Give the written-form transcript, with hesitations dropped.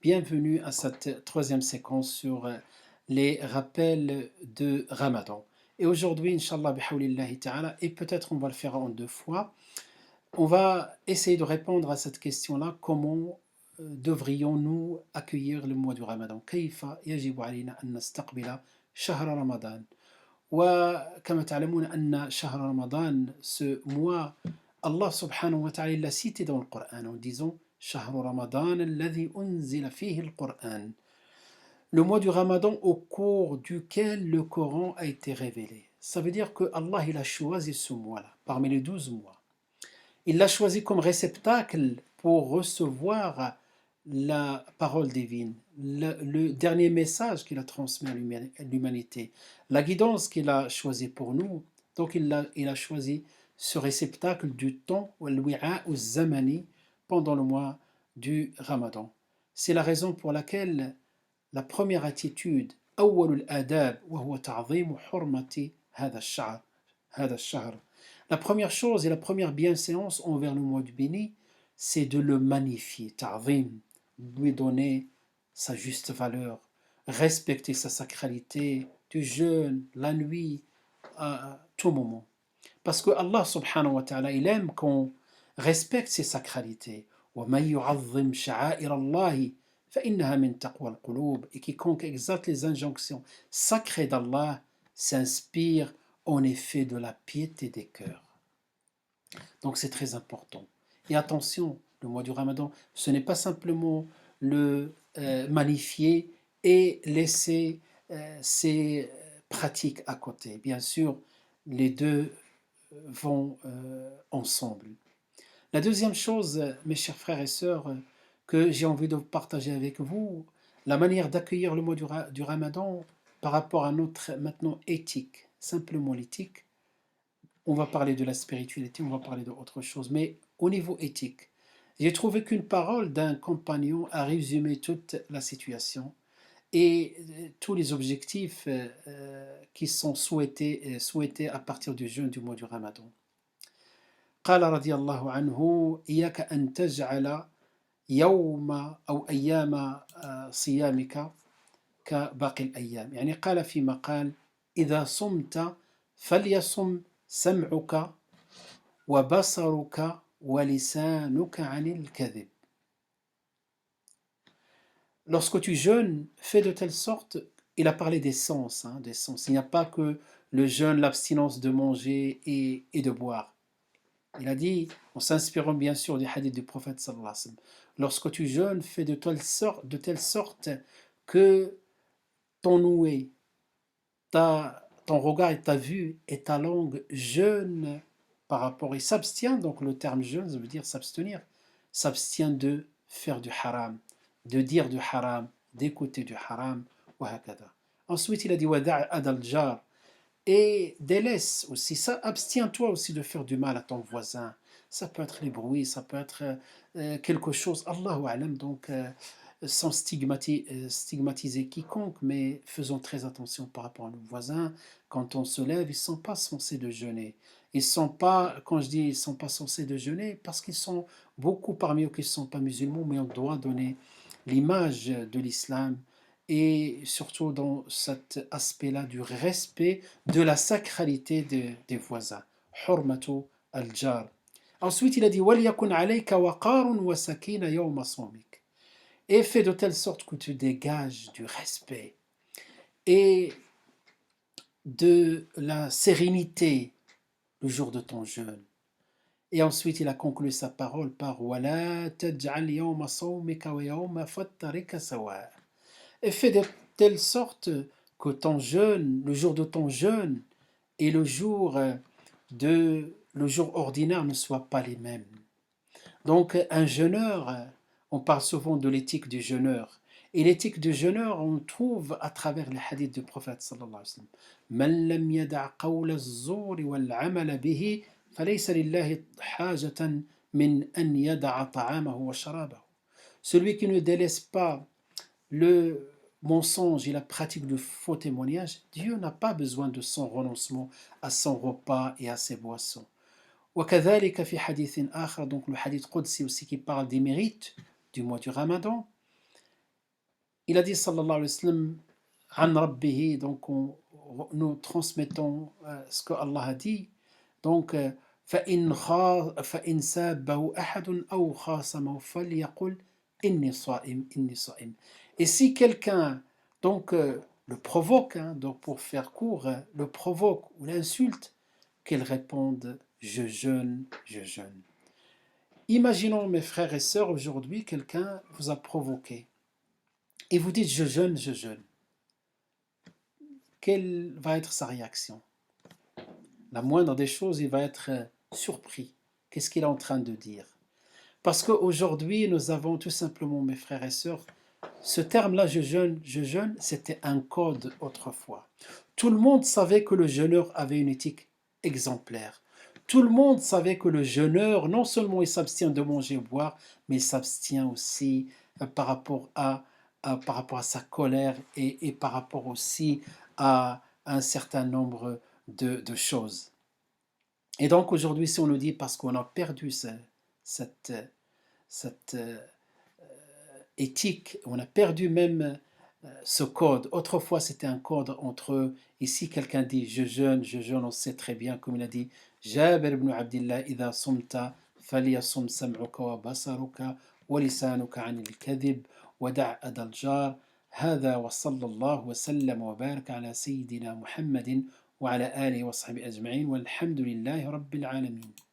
Bienvenue à cette troisième séquence sur les rappels de Ramadan. Et aujourd'hui, Inch'Allah, bihawlillahi ta'ala, et peut-être on va le faire en deux fois, on va essayer de répondre à cette question-là, comment devrions-nous accueillir le mois du Ramadan? كيف يجب علينا أن نستقبل شهر رمضان؟ وكما تعلمون أن شهر رمضان, ce mois, Allah subhanahu wa ta'ala l'a cité dans le Coran en disant شهر رمضان الذي أنزل فيه القرآن, le mois du Ramadan au cours duquel le Coran a été révélé. Ça veut dire que Allah il a choisi ce mois-là parmi les 12 mois. Il l'a choisi comme réceptacle pour recevoir la parole divine, le dernier message qu'il a transmis à l'humanité, la guidance qu'il a choisie pour nous. Donc il a choisi ce réceptacle du temps, al-wi'a zamani, pendant le mois du Ramadan. C'est la raison pour laquelle la première attitude, أول الآداب وهو تعظيم حرمة هذا الشهر. La première chose et la première bienséance envers le mois du béni, c'est de le magnifier, ta'zim, lui donner sa juste valeur, respecter sa sacralité, du jeûne, la nuit, à tout moment. Parce que Allah subhanahu wa ta'ala, il aime qu'on respecte ses sacralités. وَمَن يُعَظِّمْ شَعَائِرَ اللَّهِ فَإِنَّهَا مِن تَقْوَى الْقُلُوبِ. Et quiconque exalte les injonctions sacrées d'Allah s'inspire en effet de la piété des cœurs. Donc c'est très important. Et attention, le mois du Ramadan, ce n'est pas simplement le magnifier et laisser ces pratiques à côté. Bien sûr, les deux vont ensemble. La deuxième chose, mes chers frères et sœurs, que j'ai envie de partager avec vous, la manière d'accueillir le mois du Ramadan par rapport à notre maintenant éthique, simplement l'éthique. On va parler de la spiritualité, on va parler d'autre chose, mais au niveau éthique, j'ai trouvé qu'une parole d'un compagnon a résumé toute la situation et tous les objectifs qui sont souhaités à partir du jeûne du mois du Ramadan. قال رضي الله عنه إياك أن تجعل يوم أو أيام صيامك كباقي الأيام. يعني قال فيما قال إذا صمت فليصم سمعك وبصرك ولسانك عن الكذب. Lorsque tu jeûnes, fais de telle sorte, il a parlé des sens, des sens. Il n'y a pas que le jeûne, l'abstinence de manger et de boire. Il a dit, en s'inspirant bien sûr des hadiths du prophète sallallahu alayhi wa sallam, lorsque tu jeûnes, fais de telle sorte que ton ouïe, ton regard et ta vue et ta langue jeûnent par rapport, et s'abstient, donc le terme jeûne, ça veut dire s'abstenir, s'abstient de faire du haram, de dire du haram, d'écouter du haram, wa hakada. Ensuite, il a dit wada' adal jar, et délaisse aussi, ça, abstiens-toi aussi de faire du mal à ton voisin. Ça peut être les bruits, ça peut être quelque chose, Allahu a'lam, donc sans stigmatiser quiconque, mais faisons très attention par rapport à nos voisins. Quand on se lève, ils ne sont pas censés de jeûner. Ils sont pas, quand je dis ils ne sont pas censés de jeûner, parce qu'ils sont beaucoup parmi eux qui ne sont pas musulmans, mais on doit donner l'image de l'islam, et surtout dans cet aspect-là du respect de la sacralité des voisins. Hurmatu al-jar. Ensuite, il a dit وَلْيَكُنْ عَلَيْكَ وَقَارٌ وَسَكِينَ يَوْمَ صَوْمِكَ. Et fais de telle sorte que tu dégages du respect et de la sérénité le jour de ton jeûne. Et ensuite, il a conclu sa parole par وَلَا تَجْعَلْ يَوْمَ صَوْمِكَ وَيَوْمَ فَطَّرِكَ سَوَاءً. Et fais de telle sorte que ton jeûne, le jour de ton jeûne et le jour ordinaire ne soient pas les mêmes. Donc un jeûneur, on parle souvent de l'éthique du jeûneur. Et l'éthique du jeûneur, on trouve à travers les hadiths du prophète sallallahu alayhi wa sallam. من لم يدع قول الزور والعمل به فليس لله حاجة من أن يدع طعامه وشرابه. Celui qui ne délaisse pas le mensonge et la pratique de faux témoignages, Dieu n'a pas besoin de son renoncement à son repas et à ses boissons. وكذلك في حديث آخر, donc le hadith Qudsi aussi qui parle des mérites du mois du Ramadan, Il a dit sallallahu alayhi wa sallam, an rabbihi, donc nous transmettons ce que Allah a dit. Donc, فإن سابه أحد أو خاصمه فليقل إني صائم إني صائم. Et si quelqu'un donc le provoque, hein, donc pour faire court, le provoque ou l'insulte, qu'il réponde je jeûne, je jeûne. Imaginons mes frères et sœurs, aujourd'hui quelqu'un vous a provoqué et vous dites je jeûne, je jeûne. Quelle va être sa réaction? La moindre des choses, il va être surpris. Qu'est-ce qu'il est en train de dire? Parce qu'aujourd'hui, nous avons tout simplement, mes frères et sœurs, ce terme-là, je jeûne, c'était un code autrefois. Tout le monde savait que le jeûneur avait une éthique exemplaire. Tout le monde savait que le jeûneur, non seulement il s'abstient de manger et boire, mais il s'abstient aussi par rapport à sa colère et par rapport aussi à un certain nombre de choses. Et donc aujourd'hui, si on nous dit parce qu'on a perdu cette, cette éthique, on a perdu même ce code. Autrefois, c'était un code entre eux. Ici, quelqu'un dit je jeûne, on sait très bien, comme il a dit Jabir ibn Abdillah, إذا صمت فليصم سمعك وبصرك ولسانك عن الكذب ودع أذى الجار. هذا وصلى الله وسلم وبارك على سيدنا محمد وعلى آله وصحبه أجمعين والحمد لله رب العالمين.